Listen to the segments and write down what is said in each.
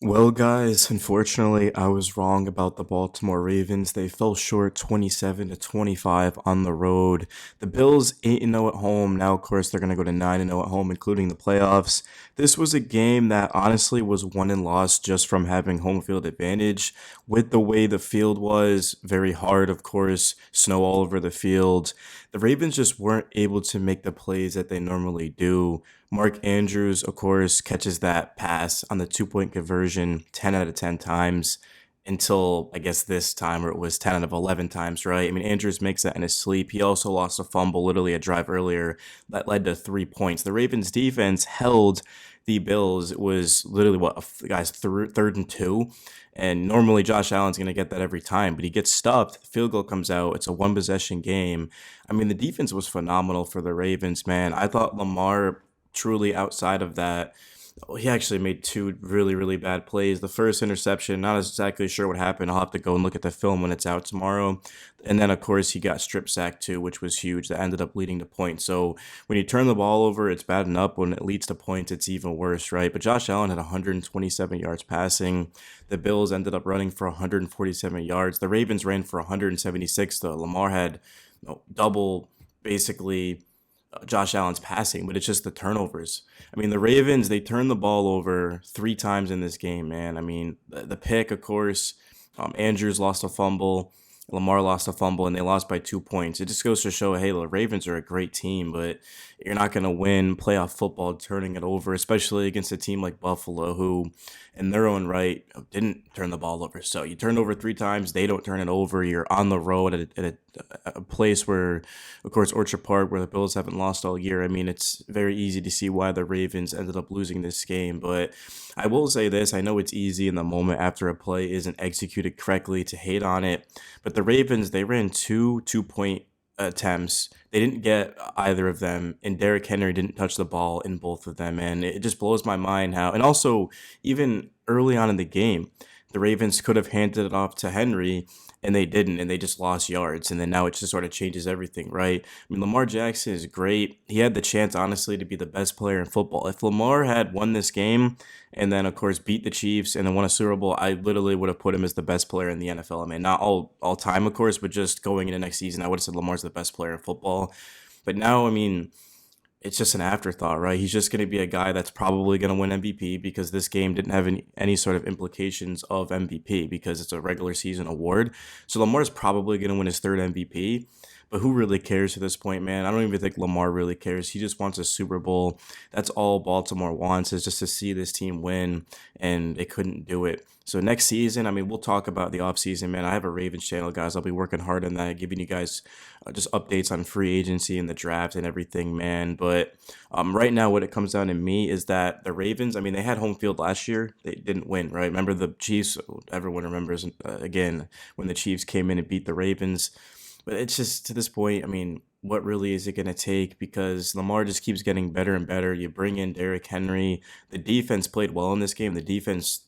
Well, guys, unfortunately, I was wrong about the Baltimore Ravens. They fell short 27 to 25 on the road. The Bills 8-0 at home. Now, of course, they're going to go to 9-0 at home, including the playoffs. This was a game that honestly was won and lost just from having home field advantage. With the way the field was, very hard, of course, snow all over the field. The Ravens just weren't able to make the plays that they normally do. Mark Andrews, of course, catches that pass on the 2 point conversion 10 out of 10 times until I guess this time where it was 10 out of 11 times, right? I mean, Andrews makes that in his sleep. He also lost a fumble, literally a drive earlier that led to 3 points. The Ravens defense held the Bills. It was literally what, guys, third and two. And normally Josh Allen's going to get that every time, but he gets stuffed. Field goal comes out. It's a one possession game. I mean, the defense was phenomenal for the Ravens, man. I thought Lamar truly outside of that. He actually made two really, really bad plays. The first interception, not exactly sure what happened. I'll have to go and look at the film when it's out tomorrow. And then, of course, he got strip sacked too, which was huge. That ended up leading to points. So when you turn the ball over, it's bad enough. When it leads to points, it's even worse, right? But Josh Allen had 127 yards passing. The Bills ended up running for 147 yards. The Ravens ran for 176, though. Lamar had double, basically Josh Allen's passing, but it's just the turnovers. I mean, the Ravens, they turned the ball over 3 times in this game, man. I mean, the pick, of course, Andrews lost a fumble, Lamar lost a fumble, and they lost by 2 points. It just goes to show, hey, the Ravens are a great team, but you're not going to win playoff football turning it over, especially against a team like Buffalo, who, in their own right, didn't turn the ball over. So you turned over 3 times, they don't turn it over. You're on the road at a place where, of course, Orchard Park, where the Bills haven't lost all year. I mean, it's very easy to see why the Ravens ended up losing this game. But I will say this, I know it's easy in the moment after a play isn't executed correctly to hate on it, but the Ravens, they ran two-point attempts. They didn't get either of them, and Derrick Henry didn't touch the ball in both of them. And it just blows my mind how, and also even early on in the game, the Ravens could have handed it off to Henry, and they didn't, and they just lost yards. And then now it just sort of changes everything, right? I mean, Lamar Jackson is great. He had the chance, honestly, to be the best player in football. If Lamar had won this game and then, of course, beat the Chiefs and then won a Super Bowl, I literally would have put him as the best player in the NFL. I mean, not all time, of course, but just going into next season, I would have said Lamar's the best player in football. But now, I mean, it's just an afterthought, right? He's just going to be a guy that's probably going to win MVP because this game didn't have any sort of implications of MVP because it's a regular season award. So Lamar's probably going to win his third MVP. But who really cares at this point, man? I don't even think Lamar really cares. He just wants a Super Bowl. That's all Baltimore wants, is just to see this team win, and they couldn't do it. So next season, I mean, we'll talk about the offseason, man. I have a Ravens channel, guys. I'll be working hard on that, giving you guys just updates on free agency and the draft and everything, man. But right now, what it comes down to me is that the Ravens, I mean, they had home field last year. They didn't win, right? Remember the Chiefs? Everyone remembers, again, when the Chiefs came in and beat the Ravens. But it's just to this point, I mean, what really is it going to take? Because Lamar just keeps getting better and better. You bring in Derrick Henry. The defense played well in this game. The defense,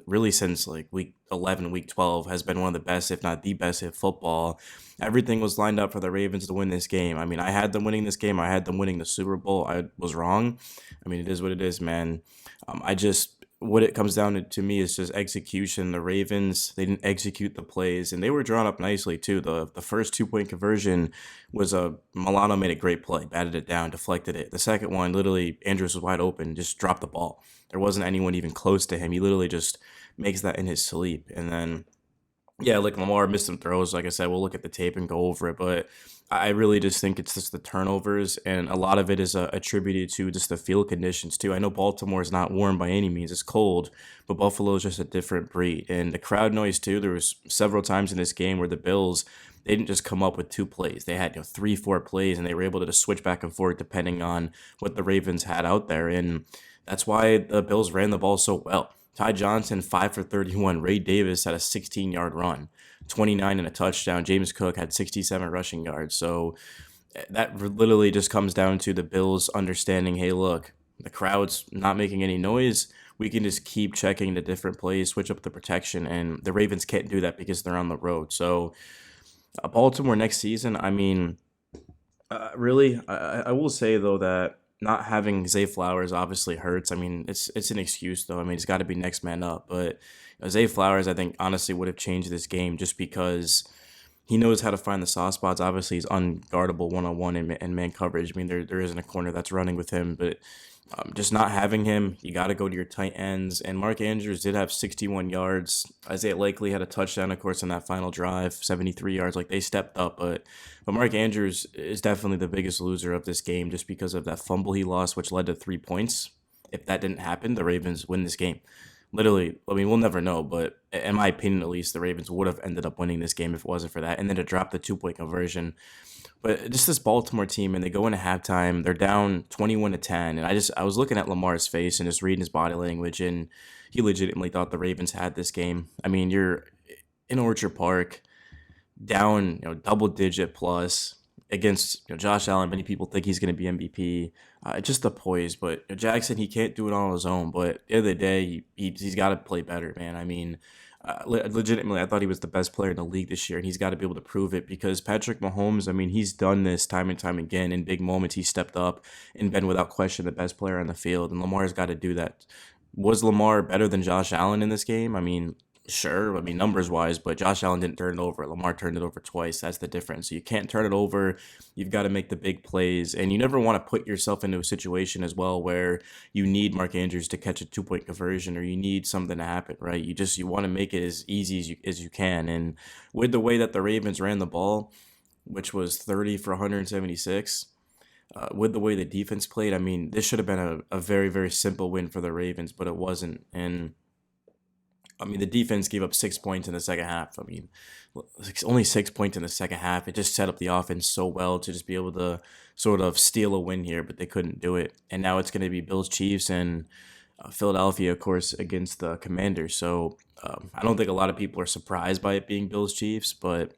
really since like week 11, week 12, has been one of the best, if not the best, in football. Everything was lined up for the Ravens to win this game. I mean, I had them winning this game. I had them winning the Super Bowl. I was wrong. I mean, it is what it is, man. I just what it comes down to me is just execution. The Ravens, they didn't execute the plays, and they were drawn up nicely too. The first 2 point conversion was a Milano made a great play, batted it down, deflected it. The second one, literally, Andrews was wide open, just dropped the ball. There wasn't anyone even close to him. He literally just makes that in his sleep, and then yeah, like Lamar missed some throws. Like I said, we'll look at the tape and go over it. But I really just think it's just the turnovers, and a lot of it is attributed to just the field conditions too. I know Baltimore is not warm by any means; it's cold, but Buffalo is just a different breed. And the crowd noise too. There was several times in this game where the Bills they didn't just come up with 2 plays; they had 3, 4 plays, and they were able to just switch back and forth depending on what the Ravens had out there. And that's why the Bills ran the ball so well. Ty Johnson, 5 for 31. Ray Davis had a 16-yard run, 29 and a touchdown. James Cook had 67 rushing yards. So that literally just comes down to the Bills understanding, hey, look, the crowd's not making any noise. We can just keep checking the different plays, switch up the protection, and the Ravens can't do that because they're on the road. So Baltimore next season, I mean, really, I will say though that not having Zay Flowers obviously hurts. I mean, it's an excuse though. I mean, it's got to be next man up. But Zay Flowers, I think honestly would have changed this game just because he knows how to find the soft spots. Obviously, he's unguardable one on one in man coverage. I mean, there isn't a corner that's running with him, but just not having him, you got to go to your tight ends. And Mark Andrews did have 61 yards. Isaiah Likely had a touchdown, of course, on that final drive, 73 yards. Like they stepped up, but Mark Andrews is definitely the biggest loser of this game just because of that fumble he lost, which led to 3 points. If that didn't happen, the Ravens win this game. Literally, I mean, we'll never know, but in my opinion, at least, the Ravens would have ended up winning this game if it wasn't for that. And then to drop the 2 point conversion, but just this Baltimore team, and they go into halftime, they're down 21-10, and I was looking at Lamar's face and just reading his body language, and he legitimately thought the Ravens had this game. I mean, you're in Orchard Park, down, double digit plus against Josh Allen. Many people think he's going to be MVP. Just the poise, but Jackson, he can't do it on his own. But at the end of the day, he's got to play better, man. I mean, legitimately, I thought he was the best player in the league this year, and he's got to be able to prove it because Patrick Mahomes, I mean, he's done this time and time again. In big moments, he stepped up and been without question the best player on the field, and Lamar's got to do that. Was Lamar better than Josh Allen in this game? I mean, sure. I mean, numbers wise, but Josh Allen didn't turn it over. Lamar turned it over twice. That's the difference. So you can't turn it over. You've got to make the big plays, and you never want to put yourself into a situation as well where you need Mark Andrews to catch a 2 point conversion or you need something to happen, right? You want to make it as easy as you can. And with the way that the Ravens ran the ball, which was 30 for 176. With the way the defense played, I mean, this should have been a very, very simple win for the Ravens, but it wasn't. And I mean, the defense gave up 6 points in the second half. I mean, only 6 points in the second half. It just set up the offense so well to just be able to sort of steal a win here, but they couldn't do it. And now it's going to be Bills, Chiefs, and Philadelphia, of course, against the Commanders. So I don't think a lot of people are surprised by it being Bills, Chiefs, but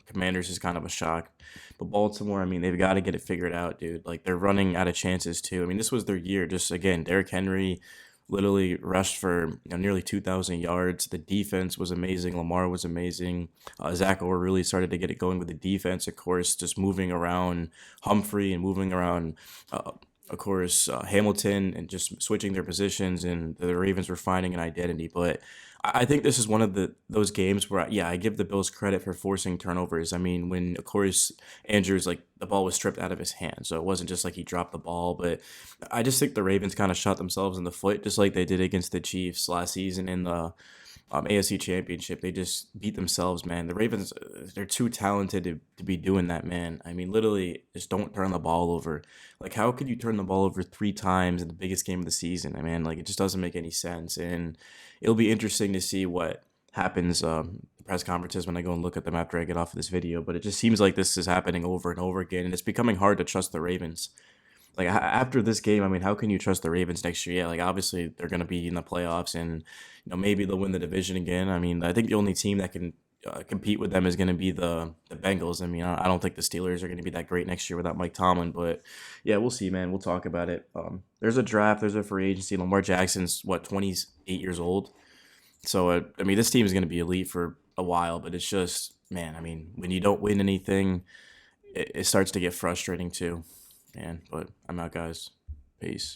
Commanders is kind of a shock. But Baltimore, I mean, they've got to get it figured out, dude. Like they're running out of chances too. I mean, this was their year. Just again, Derrick Henry literally rushed for nearly 2,000 yards. The defense was amazing. Lamar was amazing. Zach Orr really started to get it going with the defense, of course, just moving around Humphrey and moving around, of course, Hamilton and just switching their positions. And the Ravens were finding an identity. But I think this is one of those games where, yeah, I give the Bills credit for forcing turnovers. I mean, when, of course, Andrews, like, the ball was stripped out of his hand. So it wasn't just like he dropped the ball, but I just think the Ravens kind of shot themselves in the foot, just like they did against the Chiefs last season in the AFC Championship. They just beat themselves, man. The Ravens, they're too talented to be doing that, man. I mean, literally, just don't turn the ball over. Like, how could you turn the ball over 3 times in the biggest game of the season? I mean, like, it just doesn't make any sense. And it'll be interesting to see what happens. The press conferences when I go and look at them after I get off of this video, but it just seems like this is happening over and over again, and it's becoming hard to trust the Ravens. Like after this game, I mean, how can you trust the Ravens next year? Yeah, like obviously they're going to be in the playoffs, and maybe they'll win the division again. I mean, I think the only team that can compete with them is going to be the Bengals. I mean, I don't think the Steelers are going to be that great next year without Mike Tomlin, but yeah, we'll see, man. We'll talk about it. There's a draft, there's a free agency. Lamar Jackson's what 28 years old, so I mean, this team is going to be elite for a while, but it's just man. I mean, when you don't win anything, it starts to get frustrating too. Man, but I'm out, guys. Peace.